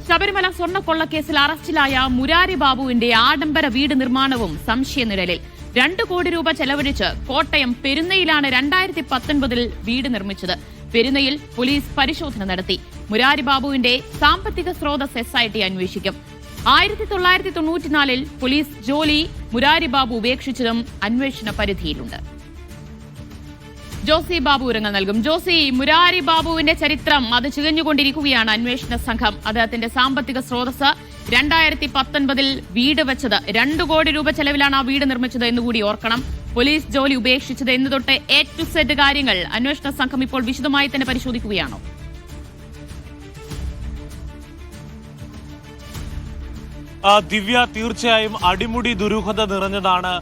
ശബരിമല സ്വർണ്ണക്കൊള്ളക്കേസിൽ അറസ്റ്റിലായ മുരാരി ബാബുവിന്റെ ആഡംബര വീട് നിർമ്മാണവും സംശയനിഴലിൽ. 2 കോടി രൂപ ചെലവഴിച്ച് കോട്ടയം പെരുന്നയിലാണ് 2019 വീട് നിർമ്മിച്ചത്. പെരുന്നയിൽ പോലീസ് പരിശോധന നടത്തി. മുരാരി ബാബുവിന്റെ സാമ്പത്തിക സ്രോതസ് SIT അന്വേഷിക്കും. 1994 പോലീസ് ജോലി മുരാരി ബാബു ഉപേക്ഷിച്ചതും അന്വേഷണ പരിധിയിലുണ്ട്. ജോസി ബാബു വിവരങ്ങൾ നൽകും. ജോസി, മുരാരി ബാബുവിന്റെ ചരിത്രം അത് ചികഞ്ഞുകൊണ്ടിരിക്കുകയാണ്. അന്വേഷണ സംഘം അദ്ദേഹത്തിന്റെ സാമ്പത്തിക സ്രോതസ് 2019 വീട് വെച്ചത് 2 കോടി രൂപ ചെലവിലാണ് ആ വീട് നിർമ്മിച്ചത് എന്നുകൂടി ഓർക്കണം. പോലീസ് ജോലി ഉപേക്ഷിച്ചത് എന്ന് തൊട്ട് A to Z കാര്യങ്ങൾ അന്വേഷണ സംഘം ഇപ്പോൾ വിശദമായി തന്നെ പരിശോധിക്കുകയാണോ? ദിവ്യ, തീർച്ചയായും അടിമുടി ദുരൂഹത നിറഞ്ഞതാണ്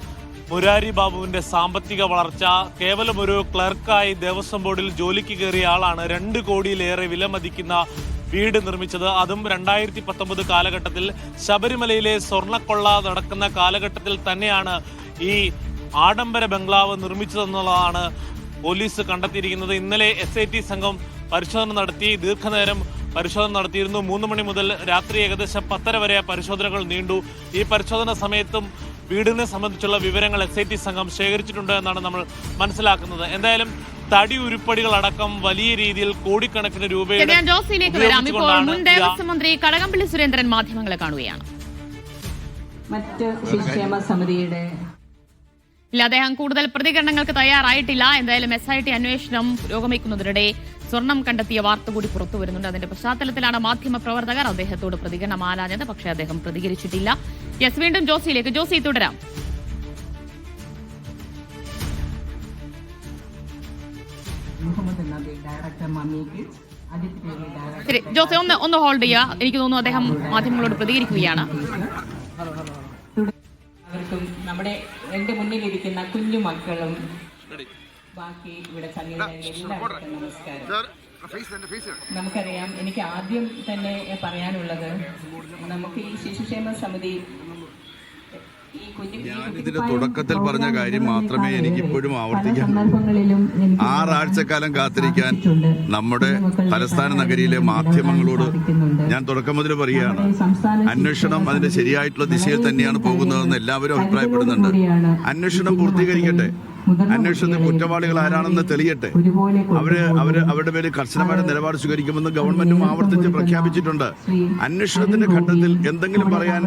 മുരാരി ബാബുവിന്റെ സാമ്പത്തിക വളർച്ച. കേവലം ഒരു ക്ലർക്കായി ദേവസ്വം ബോർഡിൽ ജോലിക്ക് കയറിയ ആളാണ് 2 കോടിയിലേറെ വിലമതിക്കുന്ന വീട് നിർമ്മിച്ചത്. അതും 2019 കാലഘട്ടത്തിൽ ശബരിമലയിലെ സ്വർണ്ണക്കൊള്ള നടക്കുന്ന കാലഘട്ടത്തിൽ തന്നെയാണ് ഈ ആഡംബര ബംഗ്ലാവ് നിർമ്മിച്ചതെന്നുള്ളതാണ് പോലീസ് കണ്ടെത്തിയിരിക്കുന്നത്. ഇന്നലെ SIT സംഘം പരിശോധന നടത്തി, ദീർഘനേരം പരിശോധന നടത്തിയിരുന്നു. 3 മണി മുതൽ രാത്രി ഏകദേശം 10:30 വരെ പരിശോധനകൾ നീണ്ടു. ഈ പരിശോധന സമയത്തും വീടിനെ സംബന്ധിച്ചുള്ള വിവരങ്ങൾ SIT സംഘം ശേഖരിച്ചിട്ടുണ്ട് എന്നാണ് നമ്മൾ മനസ്സിലാക്കുന്നത്. എന്തായാലും തടി ഉരുപ്പടികളടക്കം വലിയ രീതിയിൽ കോടിക്കണക്കിന് രൂപയുടെ മുൻ ദേവസ്വം മന്ത്രി കടകംപള്ളി സുരേന്ദ്രൻ മാധ്യമങ്ങളെ കാണുകയാണ്. മറ്റ് ശിക്ഷേമ സമിതിയുടെ അദ്ദേഹം കൂടുതൽ പ്രതികരണങ്ങൾക്ക് തയ്യാറായിട്ടില്ല. എന്തായാലും SIT അന്വേഷണം പുരോഗമിക്കുന്നതിനിടെ സ്വർണം കണ്ടെത്തിയ വാർത്ത കൂടി പുറത്തു വരുന്നുണ്ട്. അതിന്റെ പശ്ചാത്തലത്തിലാണ് മാധ്യമ പ്രവർത്തകർ അദ്ദേഹത്തോട് പ്രതികരണം ആരാഞ്ഞത്. പക്ഷേ അദ്ദേഹം പ്രതികരിച്ചിട്ടില്ല. വീണ്ടും ജോസിയിലേക്ക്. ജോസി, തുടരാം. ശരി ജോസി, ഒന്ന് ഹോൾഡ് ചെയ്യുക. എനിക്ക് തോന്നുന്നു അദ്ദേഹം മാധ്യമങ്ങളോട് പ്രതികരിക്കുകയാണ്. അവർക്കും നമ്മുടെ എന്റെ മുന്നിലിരിക്കുന്ന കുഞ്ഞു മക്കളും ബാക്കി ഇവിടെ എല്ലാവർക്കും നമസ്കാരം. നമുക്കറിയാം, എനിക്ക് ആദ്യം തന്നെ പറയാനുള്ളത്, നമുക്ക് ഈ ശിശുക്ഷേമ സമിതി ഇതിന്റെ തുടക്കത്തിൽ പറഞ്ഞ കാര്യം മാത്രമേ എനിക്കിപ്പോഴും ആവർത്തിക്കാൻ. 6 ആഴ്ചക്കാലം കാത്തിരിക്കാൻ നമ്മുടെ തലസ്ഥാന നഗരിയിലെ മാധ്യമങ്ങളോട് ഞാൻ തുടക്കം മുതൽ പറയുകയാണ്. അന്വേഷണം അതിന്റെ ശരിയായിട്ടുള്ള ദിശയിൽ തന്നെയാണ് പോകുന്നതെന്ന് എല്ലാവരും അഭിപ്രായപ്പെടുന്നുണ്ട്. അന്വേഷണം പൂർത്തീകരിക്കട്ടെ. അന്വേഷണത്തിൽ കുറ്റവാളികൾ ആരാണെന്ന് തെളിയട്ടെ. അവരുടെ പേരിൽ കർശനമായ നിലപാട് സ്വീകരിക്കുമെന്ന് ഗവൺമെന്റും ആവർത്തിച്ച് പ്രഖ്യാപിച്ചിട്ടുണ്ട്. അന്വേഷണത്തിന്റെ ഘട്ടത്തിൽ എന്തെങ്കിലും പറയാൻ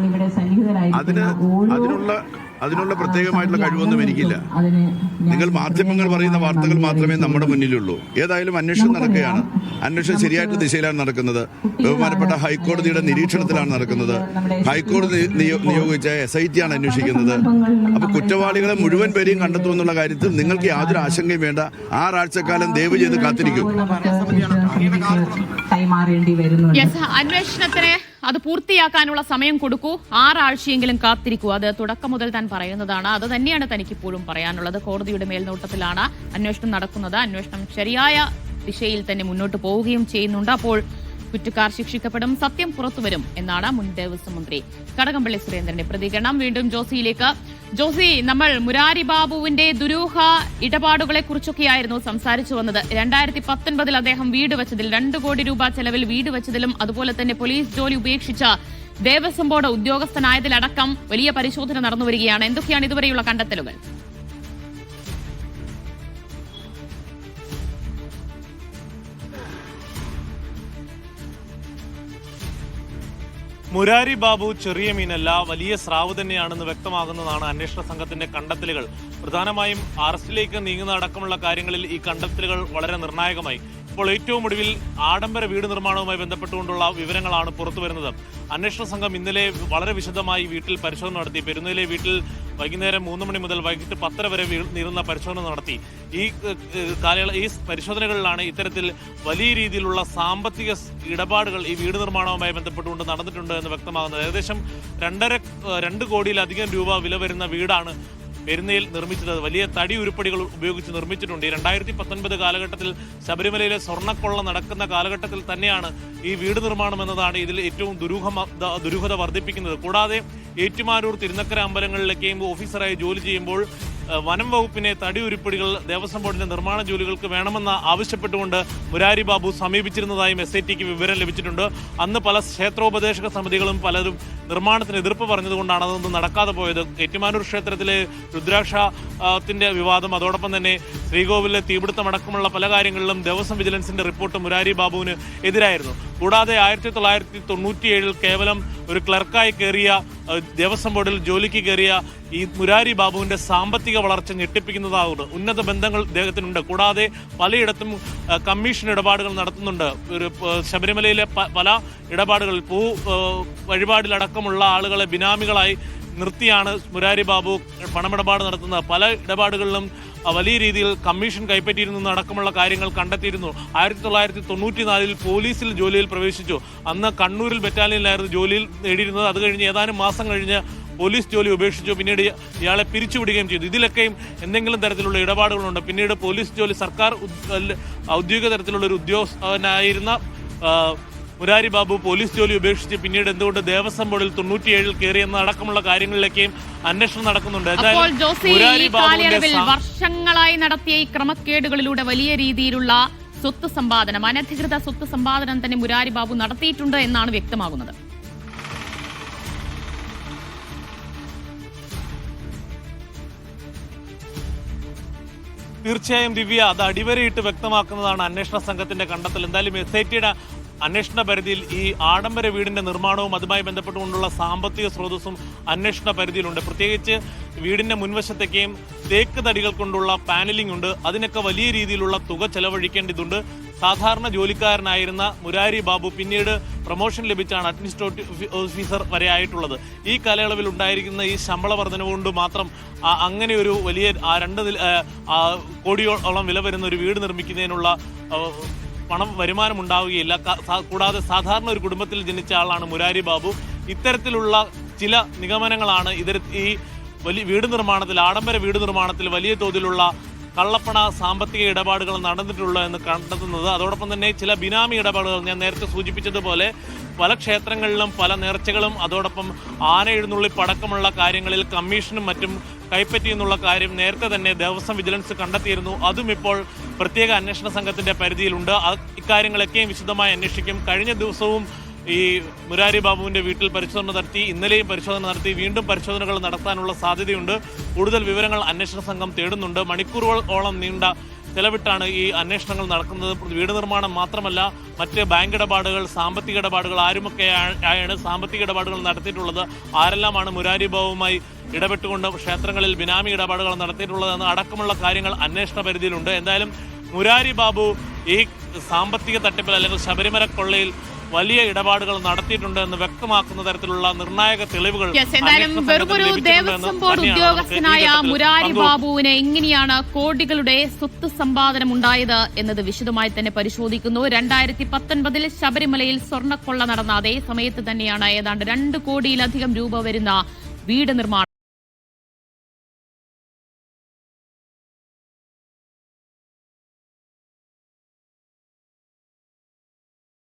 അതിനുള്ള പ്രത്യേകമായിട്ടുള്ള കഴിവൊന്നും എനിക്കില്ല. നിങ്ങൾ മാധ്യമങ്ങൾ പറയുന്ന വാർത്തകൾ മാത്രമേ നമ്മുടെ മുന്നിലുള്ളൂ. ഏതായാലും അന്വേഷണം നടക്കുകയാണ്. അന്വേഷണം ശരിയായിട്ടുള്ള ദിശയിലാണ് നടക്കുന്നത്. ബഹുമാനപ്പെട്ട ഹൈക്കോടതിയുടെ നിരീക്ഷണത്തിലാണ് നടക്കുന്നത്. ഹൈക്കോടതി നിയോഗിച്ച SIT ആണ് അന്വേഷിക്കുന്നത്. അപ്പൊ കുറ്റവാളികളെ മുഴുവൻ പേരെയും കണ്ടെത്തുമെന്നുള്ള കാര്യത്തിൽ നിങ്ങൾക്ക് യാതൊരു ആശങ്കയും വേണ്ട. 6 ആഴ്ചക്കാലം ദയവ് ചെയ്ത് കാത്തിരിക്കും. അന്വേഷണത്തിന് അത് പൂർത്തിയാക്കാനുള്ള സമയം കൊടുക്കൂ. 6 ആഴ്ചയെങ്കിലും കാത്തിരിക്കൂ. അത് തുടക്കം മുതൽ താൻ പറയുന്നതാണ്. അത് തന്നെയാണ് തനിക്കിപ്പോഴും പറയാനുള്ളത്. കോടതിയുടെ മേൽനോട്ടത്തിലാണ് അന്വേഷണം നടക്കുന്നത്. അന്വേഷണം ശരിയായ ദിശയിൽ തന്നെ മുന്നോട്ട് പോവുകയും ചെയ്യുന്നുണ്ട്. അപ്പോൾ കുറ്റക്കാർ ശിക്ഷിക്കപ്പെടും, സത്യം പുറത്തുവരും എന്നാണ് മുൻ ദേവസ്വം മന്ത്രി കടകംപള്ളി സുരേന്ദ്രന്റെ പ്രതികരണം. വീണ്ടും ജോസിയിലേക്ക്. ജോസി, നമ്മൾ മുരാരി ബാബുവിന്റെ ദുരൂഹ ഇടപാടുകളെ കുറിച്ചൊക്കെയായിരുന്നു സംസാരിച്ചു വന്നത്. 2019 അദ്ദേഹം വീട് വെച്ചതിൽ 2 കോടി രൂപ ചെലവിൽ വീട് വെച്ചതിലും അതുപോലെ തന്നെ പോലീസ് ജോലി ഉപേക്ഷിച്ച ദേവസ്വം ബോർഡ് ഉദ്യോഗസ്ഥനായതിലടക്കം വലിയ പരിശോധന നടന്നുവരികയാണ്. എന്തൊക്കെയാണ് ഇതുവരെയുള്ള കണ്ടെത്തലുകൾ? മുരാരി ബാബു ചെറിയ മീനല്ല, വലിയ സ്രാവ് തന്നെയാണെന്ന് വ്യക്തമാകുന്നതാണ് അന്വേഷണ സംഘത്തിന്റെ കണ്ടെത്തലുകൾ. പ്രധാനമായും അറസ്റ്റിലേക്ക് നീങ്ങുന്ന അടക്കമുള്ള കാര്യങ്ങളിൽ ഈ കണ്ടെത്തലുകൾ വളരെ നിർണായകമായി. ഇപ്പോൾ ഏറ്റവും ഒടുവിൽ ആഡംബര വീട് നിർമ്മാണവുമായി ബന്ധപ്പെട്ടുകൊണ്ടുള്ള വിവരങ്ങളാണ് പുറത്തുവരുന്നത്. അന്വേഷണ സംഘം ഇന്നലെ വളരെ വിശദമായി വീട്ടിൽ പരിശോധന നടത്തി. പെരുന്നയിലെ വീട്ടിൽ വൈകുന്നേരം 3 മണി മുതൽ വൈകിട്ട് 10:30 വരെ നീളുന്ന പരിശോധന നടത്തി. ഈ പരിശോധനകളിലാണ് ഇത്തരത്തിൽ വലിയ രീതിയിലുള്ള സാമ്പത്തിക ഇടപാടുകൾ ഈ വീട് നിർമ്മാണവുമായി ബന്ധപ്പെട്ടുകൊണ്ട് നടന്നിട്ടുണ്ട് എന്ന് വ്യക്തമാകുന്നത്. ഏകദേശം 2 കോടിയിലധികം രൂപ വില വരുന്ന വീടാണ് പെരുന്നയിൽ നിർമ്മിച്ചത്. വലിയ തടി ഉരുപ്പടികൾ ഉപയോഗിച്ച് നിർമ്മിച്ചിട്ടുണ്ട്. 2019 കാലഘട്ടത്തിൽ ശബരിമലയിലെ സ്വർണ്ണക്കൊള്ള നടക്കുന്ന കാലഘട്ടത്തിൽ തന്നെയാണ് ഈ വീട് നിർമ്മാണം എന്നതാണ് ഇതിൽ ഏറ്റവും ദുരൂഹത വർദ്ധിപ്പിക്കുന്നത്. കൂടാതെ ഏറ്റുമാനൂർ, തിരുനക്കര അമ്പലങ്ങളിലൊക്കെയും ഓഫീസറായി ജോലി ചെയ്യുമ്പോൾ വനം വകുപ്പിനെ തടി ഉരുപ്പടികൾ ദേവസ്വം ബോർഡിന്റെ നിർമ്മാണ ജോലികൾക്ക് വേണമെന്ന് ആവശ്യപ്പെട്ടുകൊണ്ട് മുരാരി ബാബു സമീപിച്ചിരുന്നതായും SITക്ക് വിവരം ലഭിച്ചിട്ടുണ്ട്. അന്ന് പല ക്ഷേത്രോപദേശക സമിതികളും പലരും നിർമ്മാണത്തിന് എതിർപ്പ് പറഞ്ഞതുകൊണ്ടാണ് അതൊന്നും നടക്കാതെ പോയത്. ഏറ്റുമാനൂർ ക്ഷേത്രത്തിലെ രുദ്രാക്ഷത്തിന്റെ വിവാദം, അതോടൊപ്പം തന്നെ ശ്രീകോവിലെ തീപിടുത്തമടക്കമുള്ള പല കാര്യങ്ങളിലും ദേവസ്വം വിജിലൻസിന്റെ റിപ്പോർട്ട് മുരാരി ബാബുവിന് എതിരായിരുന്നു. കൂടാതെ 1997 കേവലം ഒരു ക്ലർക്കായി കയറിയ ദേവസ്വം ബോർഡിൽ ജോലിക്ക് കയറിയ ഈ മുരാരി ബാബുവിന്റെ സാമ്പത്തിക വളർച്ച ഞെട്ടിപ്പിക്കുന്നതാകുന്നു. ഉന്നത ബന്ധങ്ങൾ ഇദ്ദേഹത്തിനുണ്ട്. കൂടാതെ പലയിടത്തും കമ്മീഷൻ ഇടപാടുകൾ നടത്തുന്നുണ്ട്. ഒരു ശബരിമലയിലെ പല ഇടപാടുകൾ വഴിപാടിലടക്കമുള്ള ആളുകളെ ബിനാമികളായി നിർത്തിയാണ് മുരാരി ബാബു പണമിടപാട് നടത്തുന്നത്. പല ഇടപാടുകളിലും വലിയ രീതിയിൽ കമ്മീഷൻ കൈപ്പറ്റിയിരുന്നു അടക്കമുള്ള കാര്യങ്ങൾ കണ്ടെത്തിയിരുന്നു. 1994 പോലീസിൽ ജോലിയിൽ പ്രവേശിച്ചു. അന്ന് കണ്ണൂരിൽ ബറ്റാലിയനിലായിരുന്നു ജോലിയിൽ നേടിയിരുന്നത്. അത് കഴിഞ്ഞ് ഏതാനും മാസം കഴിഞ്ഞ് പോലീസ് ജോലി ഉപേക്ഷിച്ചു. പിന്നീട് ഇയാളെ പിരിച്ചുവിടുകയും ചെയ്തു. ഇതിലൊക്കെയും എന്തെങ്കിലും തരത്തിലുള്ള ഇടപാടുകളുണ്ട്. പിന്നീട് പോലീസ് ജോലി സർക്കാർ ഔദ്യോഗിക തരത്തിലുള്ള ഒരു ഉദ്യോഗസ്ഥനായിരുന്ന മുരാരി ബാബു പോലീസ് ജോലി ഉപേക്ഷിച്ച് പിന്നീട് എന്തുകൊണ്ട് ദേവസ്വം ബോർഡിൽ 97 കയറിയെന്ന അടക്കമുള്ള കാര്യങ്ങളിലേക്കും അന്വേഷണം നടക്കുന്നുണ്ട്. അപ്പോൾ ജോസി, ഈ കാലയളവിൽ വർഷങ്ങളായി നടത്തിയ ഈ ക്രമക്കേടുകളിലൂടെ വലിയ രീതിയിലുള്ള സ്വത്ത് സമ്പാദനം, അനധികൃത സ്വത്ത് സമ്പാദനം തന്നെ മുരാരി ബാബു നടത്തിയിട്ടുണ്ട് എന്നാണ് വ്യക്തമാകുന്നത്. തീർച്ചയായും ദിവ്യ, അത് അടിവരയിട്ട് വ്യക്തമാക്കുന്നതാണ് അന്വേഷണ സംഘത്തിന്റെ കണ്ടെത്തൽ. എന്തായാലും SITയുടെ അന്വേഷണ പരിധിയിൽ ഈ ആഡംബര വീടിന്റെ നിർമ്മാണവും അതുമായി ബന്ധപ്പെട്ടുകൊണ്ടുള്ള സാമ്പത്തിക സ്രോതസ്സും അന്വേഷണ പരിധിയിലുണ്ട്. പ്രത്യേകിച്ച് വീടിന്റെ മുൻവശത്തേക്കും തേക്ക് തടികൾ കൊണ്ടുള്ള പാനലിംഗ് ഉണ്ട്. അതിനൊക്കെ വലിയ രീതിയിലുള്ള തുക ചെലവഴിക്കേണ്ടതുണ്ട്. സാധാരണ ജോലിക്കാരനായിരുന്ന മുരാരി ബാബു പിന്നീട് പ്രൊമോഷൻ ലഭിച്ചാണ് അഡ്മിനിസ്ട്രേറ്റീവ് ഓഫീസർ വരെ ആയിട്ടുള്ളത്. ഈ കാലയളവിൽ ഉണ്ടായിരിക്കുന്ന ഈ ശമ്പള വർധന കൊണ്ട് മാത്രം അങ്ങനെ ഒരു വലിയ 2 കോടിയോളം വില വരുന്ന ഒരു വീട് നിർമ്മിക്കുന്നതിനുള്ള വരുമാനം ഉണ്ടാവുകയില്ല. കൂടാതെ സാധാരണ ഒരു കുടുംബത്തിൽ ജനിച്ച ആളാണ് മുരാരി ബാബു. ഇത്തരത്തിലുള്ള ചില നിഗമനങ്ങളാണ് ഈ വലിയ വീട് നിർമ്മാണത്തിൽ, ആഡംബര വീട് നിർമ്മാണത്തിൽ വലിയ തോതിലുള്ള കള്ളപ്പണ സാമ്പത്തിക ഇടപാടുകൾ നടന്നിട്ടുള്ളത് എന്ന് കണ്ടെത്തുന്നത്. അതോടൊപ്പം തന്നെ ചില ബിനാമി ഇടപാടുകൾ, ഞാൻ നേരത്തെ സൂചിപ്പിച്ചതുപോലെ പല ക്ഷേത്രങ്ങളിലും പല നേർച്ചകളും അതോടൊപ്പം ആന എഴുന്നള്ളിപ്പടക്കമുള്ള കാര്യങ്ങളിൽ കമ്മീഷനും മറ്റും കൈപ്പറ്റി എന്നുള്ള കാര്യം നേരത്തെ തന്നെ ദേവസ്വം വിജിലൻസ് കണ്ടെത്തിയിരുന്നു. അതും ഇപ്പോൾ പ്രത്യേക അന്വേഷണ സംഘത്തിന്റെ പരിധിയിലുണ്ട്. ഇക്കാര്യങ്ങളൊക്കെയും വിശദമായി അന്വേഷിക്കും. കഴിഞ്ഞ ദിവസവും ഈ മുരാരി ബാബുവിന്റെ വീട്ടിൽ പരിശോധന നടത്തി, ഇന്നലെയും പരിശോധന നടത്തി, വീണ്ടും പരിശോധനകൾ നടത്താനുള്ള സാധ്യതയുണ്ട്. കൂടുതൽ വിവരങ്ങൾ അന്വേഷണ സംഘം തേടുന്നുണ്ട്. മണിക്കൂറുകളോളം നീണ്ട ചെലവിട്ടാണ് ഈ അന്വേഷണങ്ങൾ നടക്കുന്നത്. വീട് നിർമ്മാണം മാത്രമല്ല, മറ്റ് ബാങ്ക് ഇടപാടുകൾ, സാമ്പത്തിക ഇടപാടുകൾ, ആരുമൊക്കെയാണ് സാമ്പത്തിക ഇടപാടുകൾ നടത്തിയിട്ടുള്ളത്, ആരെല്ലാമാണ് മുരാരി ബാബുവുമായി ഇടപെട്ടുകൊണ്ട് ക്ഷേത്രങ്ങളിൽ ബിനാമി ഇടപാടുകൾ നടത്തിയിട്ടുള്ളതെന്ന് അടക്കമുള്ള കാര്യങ്ങൾ അന്വേഷണ പരിധിയിലുണ്ട്. എന്തായാലും മുരാരി ബാബു ഈ സാമ്പത്തിക തട്ടിപ്പിൽ അല്ലെങ്കിൽ ശബരിമല കൊള്ളയിൽ വലിയ ഇടപാടുകൾ നടത്തിയിട്ടുണ്ട് എന്ന് വ്യക്തമാക്കുന്ന തരത്തിലുള്ള നിർണായക തെളിവുകൾ വെറുമൊരു ദേവസ്വം ബോർഡ് ഉദ്യോഗസ്ഥനായ മുരാരി ബാബുവിന് എങ്ങനെയാണ് കോടികളുടെ സ്വത്ത് സമ്പാദനം ഉണ്ടായത് എന്നത് വിശദമായി തന്നെ പരിശോധിക്കുന്നു. 2019 ശബരിമലയിൽ സ്വർണ്ണക്കൊള്ള നടന്ന അതേ സമയത്ത് തന്നെയാണ് ഏതാണ്ട് 2 കോടിയിലധികം രൂപ വരുന്ന വീട് നിർമ്മാണം